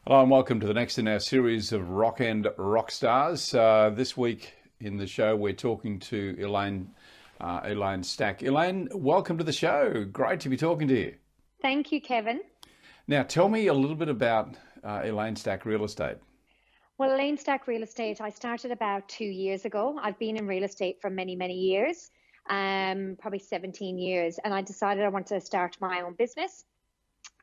Hello and welcome to the next in our series of Rockend rock stars. This week in the show, we're talking to Elaine Stack. Elaine, welcome to the show. Great to be talking to you. Thank you, Kevin. Now, tell me a little bit about Elaine Stack Real Estate. Well, Elaine Stack Real Estate, I started about 2 years ago. I've been in real estate for many, many years, probably 17 years, and I decided I wanted to start my own business.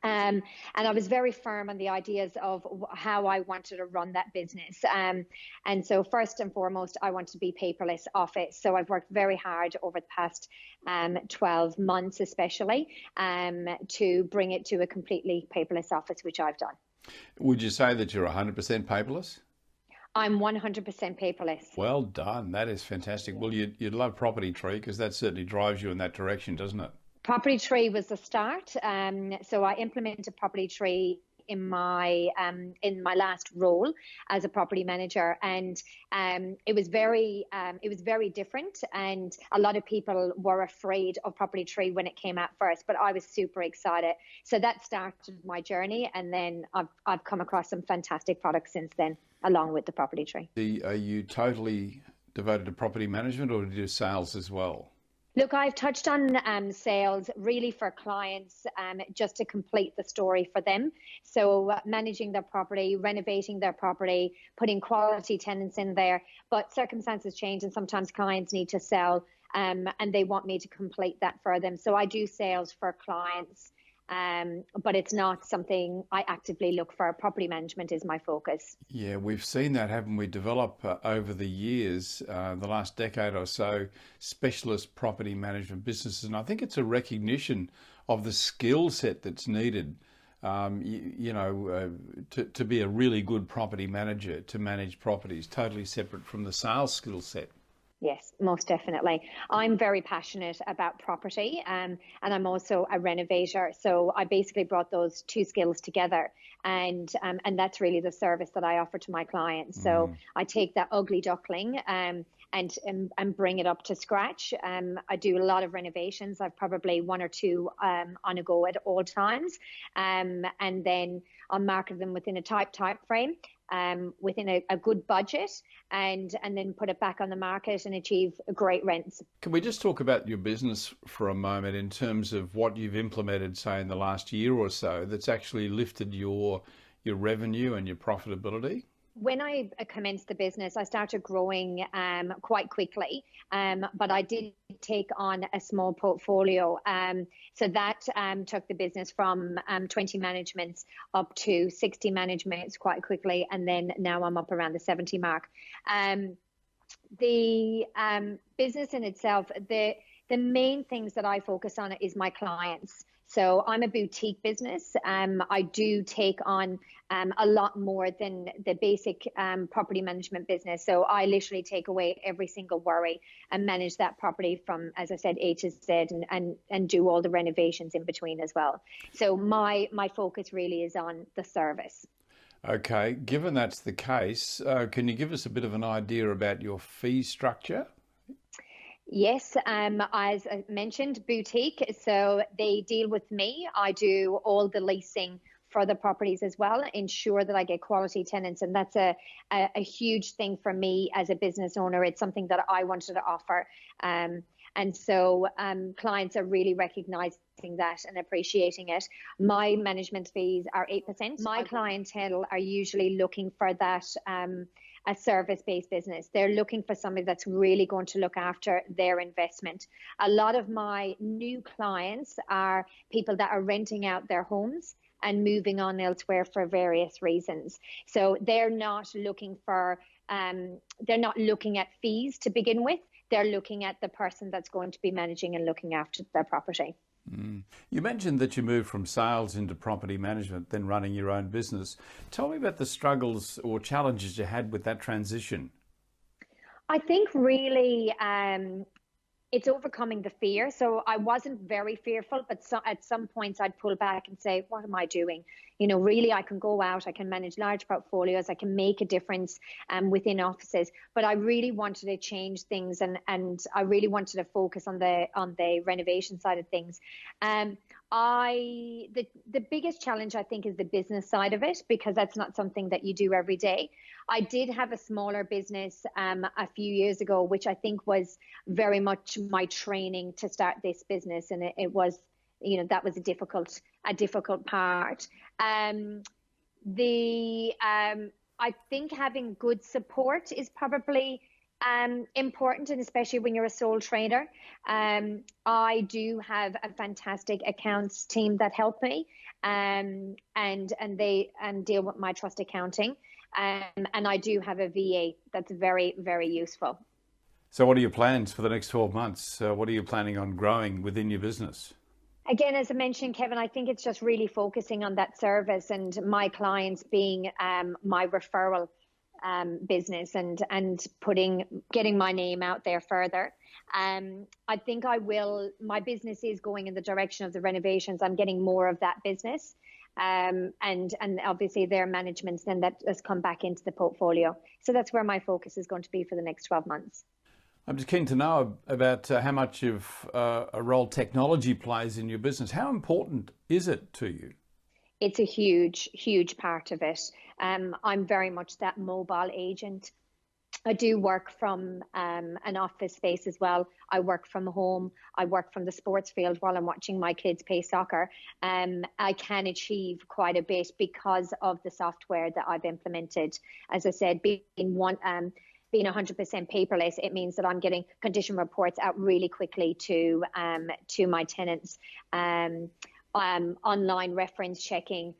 And I was very firm on the ideas of how I wanted to run that business. And so first and foremost, I wanted to be paperless office. So I've worked very hard over the past 12 months, especially, to bring it to a completely paperless office, which I've done. Would you say that you're 100% paperless? I'm 100% paperless. Well done. That is fantastic. Well, you'd love Property Tree because that certainly drives you in that direction, doesn't it? Property Tree was the start. So I implemented Property Tree in my last role as a property manager, and it was very different, and a lot of people were afraid of Property Tree when it came out first, but I was super excited. So that started my journey, and then I've come across some fantastic products since then, along with the Property Tree. Are you totally devoted to property management, or do you do sales as well? Look, I've touched on sales really for clients, just to complete the story for them. So managing their property, renovating their property, putting quality tenants in there. But circumstances change and sometimes clients need to sell, and they want me to complete that for them. So I do sales for clients, but it's not something I actively look for. Property management is my focus. Yeah, we've seen that, haven't we, develop over the years, the last decade or so, specialist property management businesses. And I think it's a recognition of the skill set that's needed, to be a really good property manager, to manage properties, totally separate from the sales skill set. Yes, most definitely. I'm very passionate about property, and I'm also a renovator. So I basically brought those two skills together, and that's really the service that I offer to my clients. So I take that ugly duckling, and bring it up to scratch. I do a lot of renovations. I've probably one or two on a go at all times, and then I'll market them within a time frame, within a good budget, and then put it back on the market and achieve great rents. Can we just talk about your business for a moment in terms of what you've implemented, say, in the last year or so that's actually lifted your revenue and your profitability? When I commenced the business, I started growing quite quickly, but I did take on a small portfolio. So that took the business from 20 managements up to 60 managements quite quickly, and then now I'm up around the 70 mark. The business in itself, the main things that I focus on is my clients. So I'm a boutique business. I do take on a lot more than the basic property management business. So I literally take away every single worry and manage that property from, as I said, A to Z, and do all the renovations in between as well. So my focus really is on the service. Okay, given that's the case, can you give us a bit of an idea about your fee structure? Yes, as I mentioned, boutique. So they deal with me. I do all the leasing for the properties as well, ensure that I get quality tenants. And that's a huge thing for me as a business owner. It's something that I wanted to offer. And so clients are really recognizing that and appreciating it. My management fees are 8%. My clientele are usually looking for that, a service-based business. They're looking for somebody that's really going to look after their investment. A lot of my new clients are people that are renting out their homes and moving on elsewhere for various reasons. So they're not looking at fees to begin with. They're looking at the person that's going to be managing and looking after their property. You mentioned that you moved from sales into property management, then running your own business. Tell me about the struggles or challenges you had with that transition. I think really it's overcoming the fear. So I wasn't very fearful, but at some points I'd pull back and say, what am I doing? really I can go out, I can manage large portfolios, I can make a difference within offices. But I really wanted to change things, and I really wanted to focus on the renovation side of things. The biggest challenge, I think, is the business side of it, because that's not something that you do every day. I did have a smaller business a few years ago, which I think was very much my training to start this business, and it was, that was a difficult part. I think having good support is probably important, and especially when you're a sole trader. I do have a fantastic accounts team that help me, and they deal with my trust accounting, and I do have a VA that's very, very useful. So what are your plans for the next 12 months? What are you planning on growing within your business? Again, as I mentioned, Kevin, I think it's just really focusing on that service and my clients being my referral business, and getting my name out there further. I think my business is going in the direction of the renovations. I'm getting more of that business. And obviously their management, then that has come back into the portfolio. So that's where my focus is going to be for the next 12 months. I'm just keen to know about how much of a role technology plays in your business. How important is it to you? It's a huge, huge part of it. I'm very much that mobile agent. I do work from an office space as well. I work from home. I work from the sports field while I'm watching my kids play soccer. I can achieve quite a bit because of the software that I've implemented. As I said, being 100% paperless, it means that I'm getting condition reports out really quickly to my tenants. Online reference checking,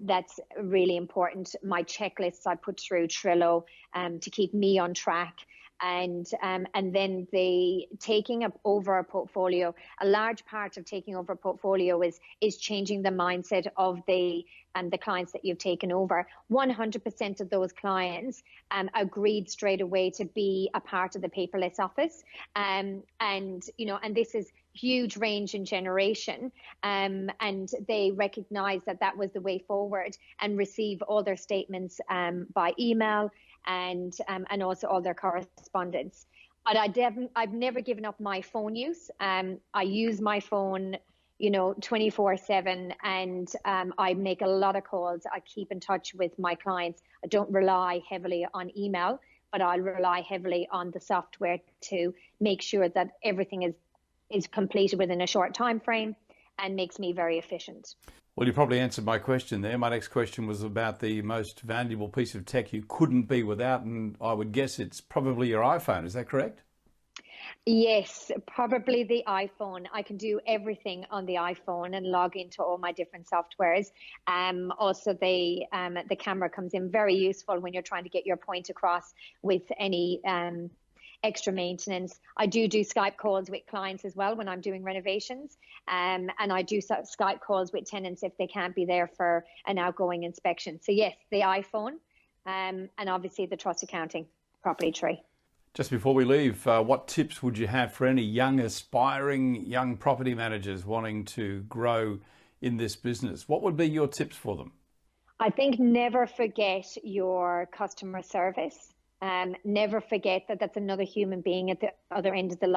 that's really important. My checklists I put through Trello to keep me on track. And then the taking over a portfolio, a large part of taking over a portfolio is changing the mindset of the clients that you've taken over. 100% of those clients agreed straight away to be a part of the paperless office, and this is huge range in generation, and they recognize that was the way forward, and receive all their statements by email, and also all their correspondence. But I've never given up my phone use. I use my phone 24/7, and I make a lot of calls. I keep in touch with my clients. I don't rely heavily on email, but I rely heavily on the software to make sure that everything is completed within a short time frame, and makes me very efficient. Well, you probably answered my question there. My next question was about the most valuable piece of tech you couldn't be without, and I would guess it's probably your iPhone. Is that correct? Yes, probably the iPhone. I can do everything on the iPhone and log into all my different softwares. Also, the camera comes in very useful when you're trying to get your point across with any extra maintenance. I do Skype calls with clients as well when I'm doing renovations, and I do Skype calls with tenants if they can't be there for an outgoing inspection. So yes, the iPhone, and obviously the trust accounting property tree. Just before we leave, what tips would you have for any aspiring young property managers wanting to grow in this business? What would be your tips for them? I think never forget your customer service. Never forget that that's another human being at the other end of the line.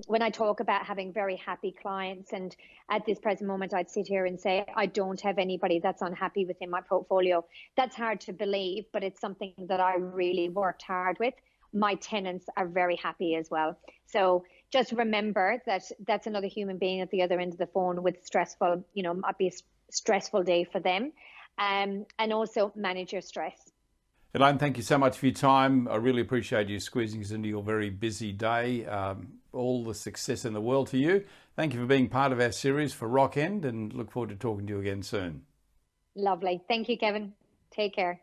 When I talk about having very happy clients, and at this present moment, I'd sit here and say, I don't have anybody that's unhappy within my portfolio. That's hard to believe, but it's something that I really worked hard with. My tenants are very happy as well. So just remember that that's another human being at the other end of the phone with stressful, might be a stressful day for them. And also manage your stress. Elaine, thank you so much for your time. I really appreciate you squeezing us into your very busy day. All the success in the world to you. Thank you for being part of our series for Rockend, and look forward to talking to you again soon. Lovely. Thank you, Kevin. Take care.